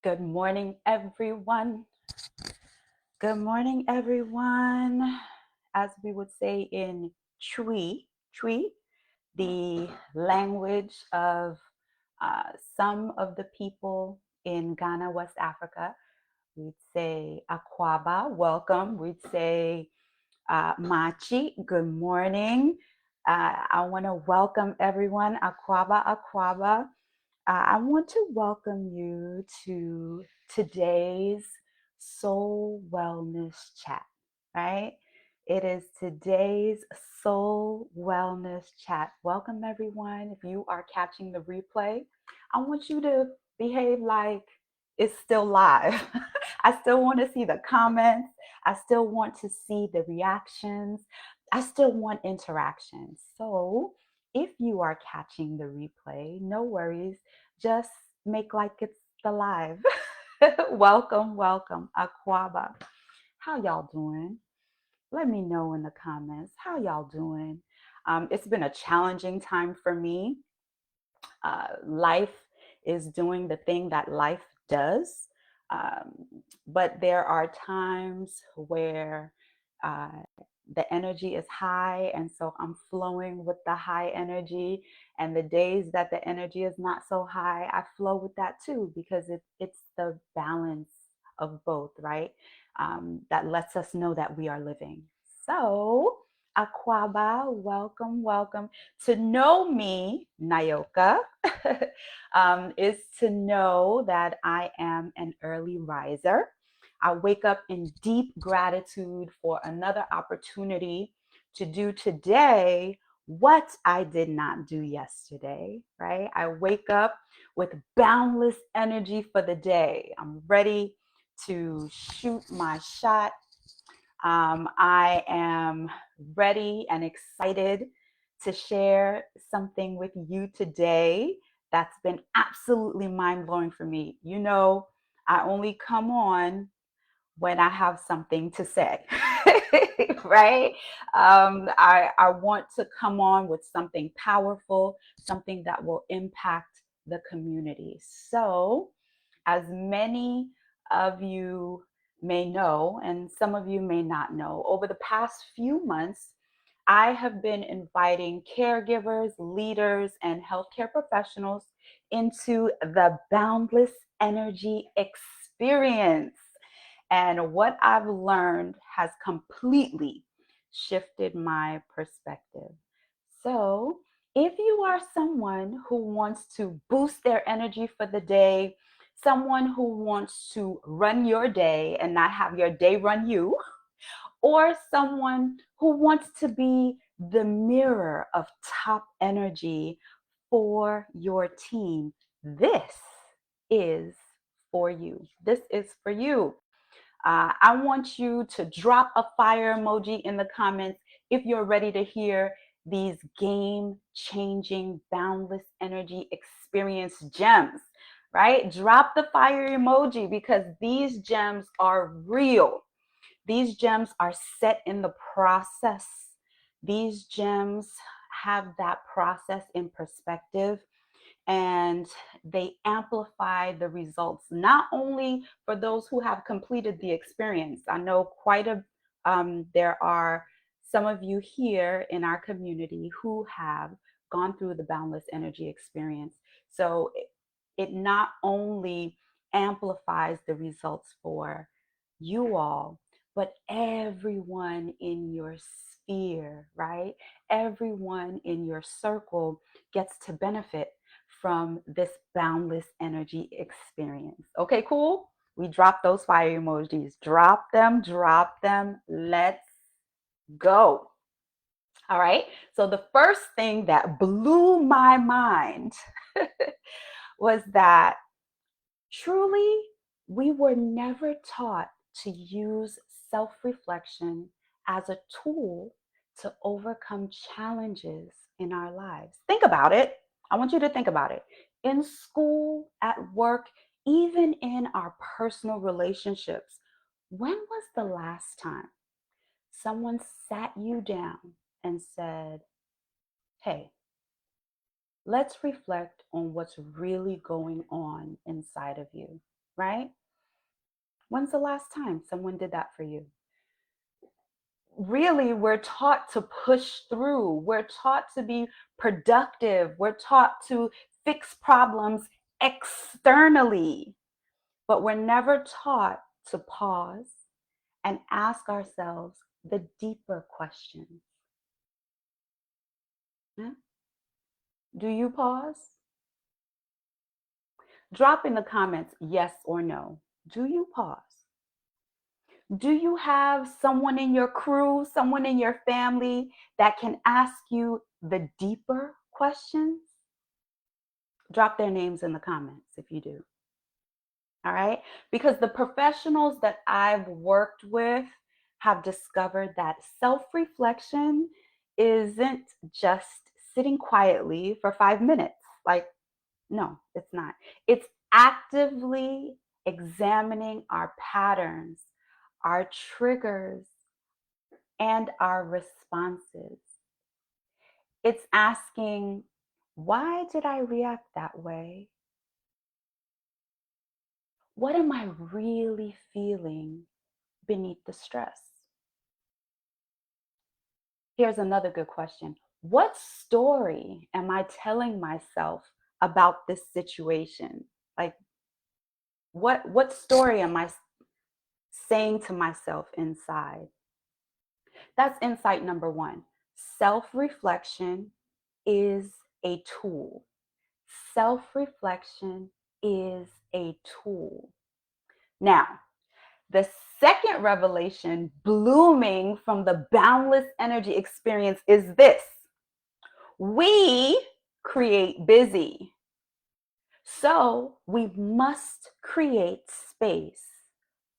Good morning, everyone. Good morning, everyone. As we would say in Twi, the language of some of the people in Ghana, West Africa, we'd say Akwaba, welcome. We'd say Machi, good morning. I want to welcome everyone, Akwaba. I want to welcome you to today's Soul Wellness Chat, right? It is today's Soul Wellness Chat. Welcome, everyone. If you are catching the replay, I want you to behave like it's still live. I still want to see the comments. I still want to see the reactions. I still want interaction. So, if you are catching the replay, no worries, just make like it's the live. welcome, Aquaba. How y'all doing? Let me know in the comments. How y'all doing? It's been a challenging time for me. Life is doing the thing that life does. Um, but there are times where uh, the energy is high. And so I'm flowing with the high energy. And the days that the energy is not so high, I flow with that too, because it's the balance of both, right? That lets us know that we are living. So, Aquaba, welcome. To know me, Nayoka, is to know that I am an early riser. I wake up in deep gratitude for another opportunity to do today what I did not do yesterday, right? I wake up with boundless energy for the day. I'm ready to shoot my shot. I am ready and excited to share something with you today that's been absolutely mind blowing for me. You know, I only come on when I have something to say, right? I want to come on with something powerful, something that will impact the community. So, as many of you may know, and some of you may not know, over the past few months, I have been inviting caregivers, leaders, and healthcare professionals into the Boundless Energy Experience. And what I've learned has completely shifted my perspective. So, if you are someone who wants to boost their energy for the day, someone who wants to run your day and not have your day run you, or someone who wants to be the mirror of top energy for your team, this is for you. This is for you. I want you to drop a fire emoji in the comments if you're ready to hear these game changing, boundless energy experience gems, right? Drop the fire emoji because these gems are real. These gems are set in the process. These gems have that process in perspective and they amplify the results, not only for those who have completed the experience. I know there are some of you here in our community who have gone through the Boundless Energy Experience. So it not only amplifies the results for you all, but everyone in your sphere, right? Everyone in your circle gets to benefit from this boundless energy experience. Okay, cool? We drop those fire emojis. Drop them, drop them. Let's go. All right. So, the first thing that blew my mind was that truly we were never taught to use self reflection as a tool to overcome challenges in our lives. Think about it. I want you to think about it. In school, at work, even in our personal relationships, when was the last time someone sat you down and said, hey, let's reflect on what's really going on inside of you? right? When's the last time someone did that for you? Really, we're taught to push through. We're taught to be productive. We're taught to fix problems externally, but we're never taught to pause and ask ourselves the deeper questions. Yeah? Do you pause? Drop in the comments yes or no. Do you pause? Do you have someone in your crew, someone in your family that can ask you the deeper questions? Drop their names in the comments if you do. All right. Because the professionals that I've worked with have discovered that self reflection isn't just sitting quietly for 5 minutes. Like, no, it's not. It's actively examining our patterns, our triggers, and our responses. It's asking, why did I react that way? What am I really feeling beneath the stress? Here's another good question. What story am I telling myself about this situation? Like what story am I saying to myself inside? That's insight number 1. Self-reflection is a tool. Self-reflection is a tool. Now, the second revelation blooming from the Boundless Energy Experience is this: we create busy. So we must create space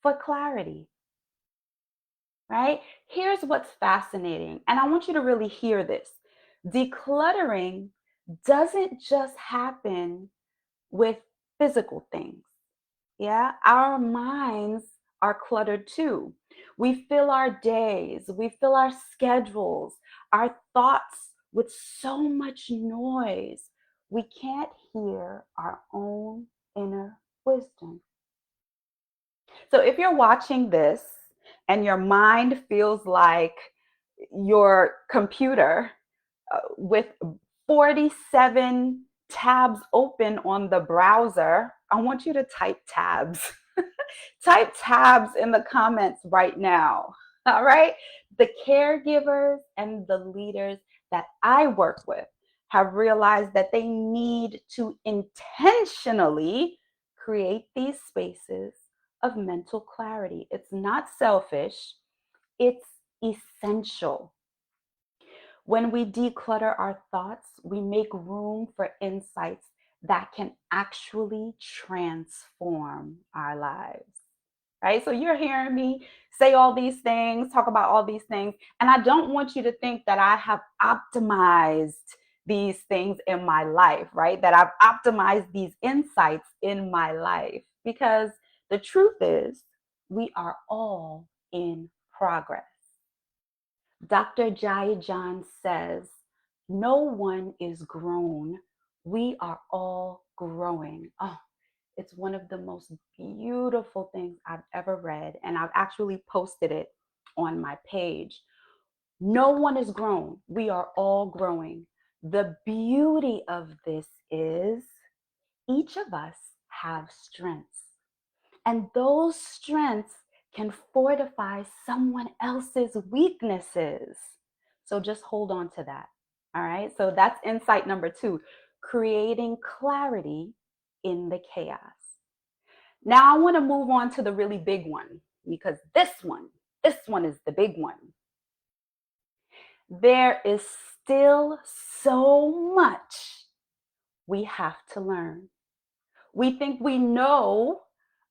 for clarity, right? Here's what's fascinating, and I want you to really hear this. Decluttering doesn't just happen with physical things. Yeah, our minds are cluttered too. We fill our days, we fill our schedules, our thoughts with so much noise, we can't hear our own inner wisdom. So if you're watching this and your mind feels like your computer with 47 tabs open on the browser, I want you to type tabs. Type tabs in the comments right now. All right. The caregivers and the leaders that I work with have realized that they need to intentionally create these spaces of mental clarity. It's not selfish, it's essential. When we declutter our thoughts, we make room for insights that can actually transform our lives. Right? So you're hearing me say all these things, talk about all these things, and I don't want you to think that I have optimized these things in my life, right? That I've optimized these insights in my life, because the truth is we are all in progress. Dr. Jai John says, no one is grown. We are all growing. Oh, it's one of the most beautiful things I've ever read, and I've actually posted it on my page. No one is grown. We are all growing. The beauty of this is each of us have strengths, and those strengths can fortify someone else's weaknesses. So just hold on to that. All right. So that's insight number 2, creating clarity in the chaos. Now I want to move on to the really big one, because this one is the big one. There is still so much we have to learn. We think we know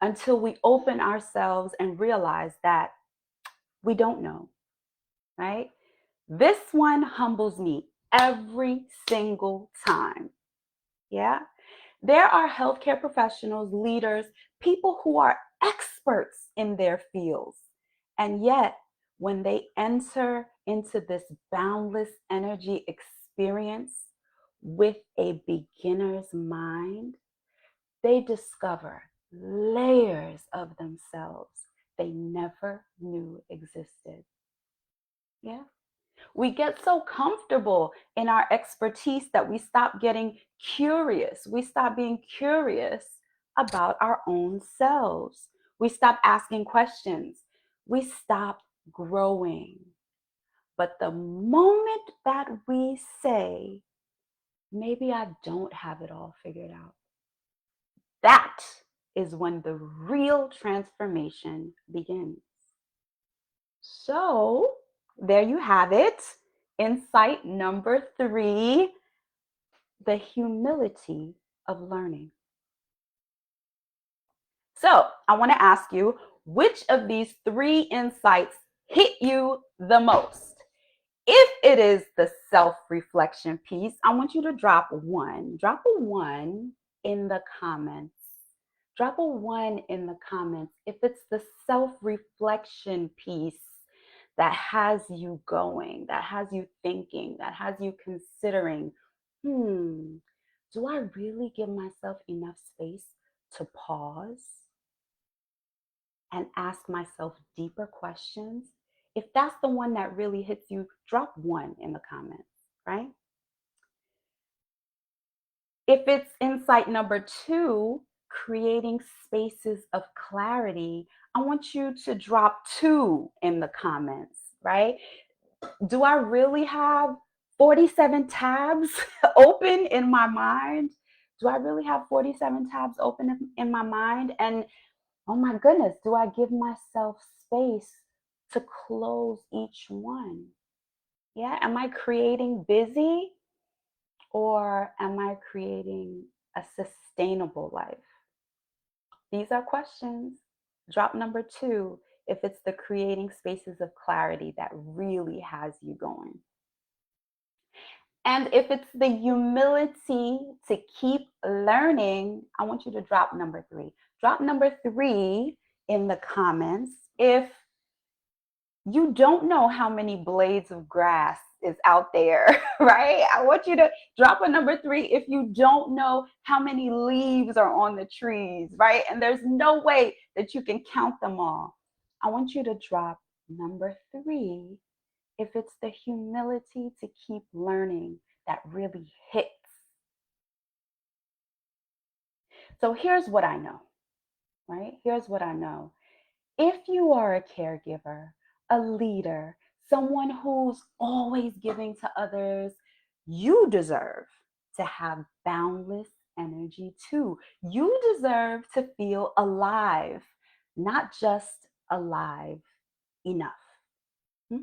until we open ourselves and realize that we don't know, right? This one humbles me every single time. Yeah. There are healthcare professionals, leaders, people who are experts in their fields. And yet, when they enter into this boundless energy experience with a beginner's mind, they discover layers of themselves they never knew existed. Yeah. We get so comfortable in our expertise that we stop getting curious. We stop being curious about our own selves. We stop asking questions. We stop growing. But the moment that we say, maybe I don't have it all figured out, that is when the real transformation begins. So, there you have it. Insight number 3, the humility of learning. So, I want to ask you, which of these 3 insights hit you the most? If it is the self-reflection piece, I want you to drop 1. Drop a 1 in the comments. Drop a 1 in the comments if it's the self-reflection piece that has you going, that has you thinking, that has you considering, do I really give myself enough space to pause and ask myself deeper questions? If that's the one that really hits you, drop 1 in the comments, right? If it's insight number 2, creating spaces of clarity, I want you to drop 2 in the comments, right? Do I really have 47 tabs open in my mind? Do I really have 47 tabs open in my mind? And oh my goodness, do I give myself space to close each one? Yeah, am I creating busy or am I creating a sustainable life? These are questions. Drop number 2 if it's the creating spaces of clarity that really has you going. And if it's the humility to keep learning, I want you to drop number 3. Drop number 3 in the comments if you don't know how many blades of grass is out there, right? I want you to drop a number 3 if you don't know how many leaves are on the trees, right? And there's no way that you can count them all. I want you to drop number 3 if it's the humility to keep learning that really hits. So here's what I know, right? Here's what I know. If you are a caregiver, a leader, someone who's always giving to others, you deserve to have boundless energy too. You deserve to feel alive, not just alive enough. Hmm?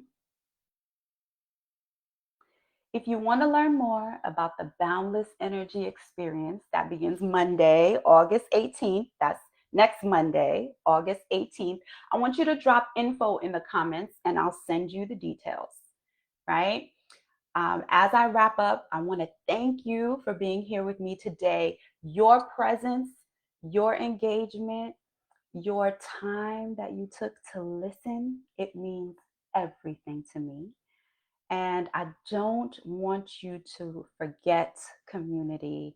If you want to learn more about the Boundless Energy Experience that begins Monday, August 18th, that's next Monday, August 18th, I want you to drop info in the comments and I'll send you the details, right? As I wrap up, I want to thank you for being here with me today. Your presence, your engagement, your time that you took to listen, it means everything to me. And I don't want you to forget, community.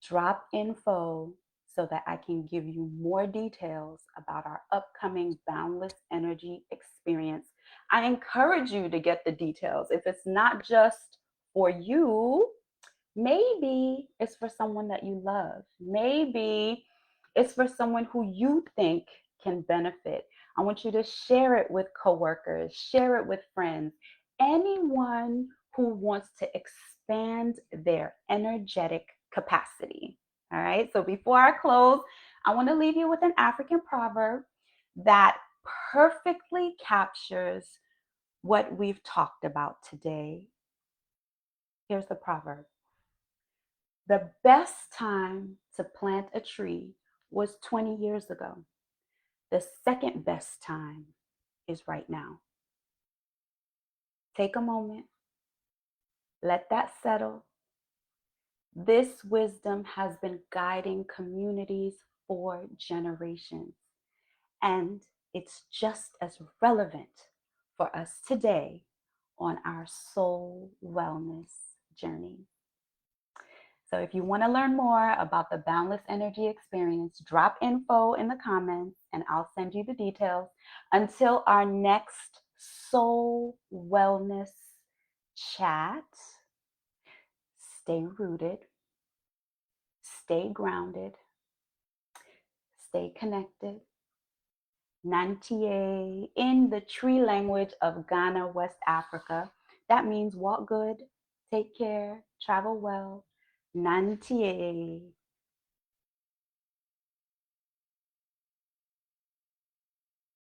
Drop info so that I can give you more details about our upcoming Boundless Energy Experience. I encourage you to get the details. If it's not just for you, maybe it's for someone that you love. Maybe it's for someone who you think can benefit. I want you to share it with coworkers, share it with friends, anyone who wants to expand their energetic capacity. All right. So before I close, I want to leave you with an African proverb that perfectly captures what we've talked about today. Here's the proverb. The best time to plant a tree was 20 years ago. The second best time is right now. Take a moment, let that settle. This wisdom has been guiding communities for generations, and it's just as relevant for us today on our soul wellness journey. So if you want to learn more about the Boundless Energy Experience, drop info in the comments and I'll send you the details. Until our next soul wellness chat, stay rooted, stay grounded, stay connected. Nantie in the tree language of Ghana, West Africa. That means walk good, take care, travel well. Nantie.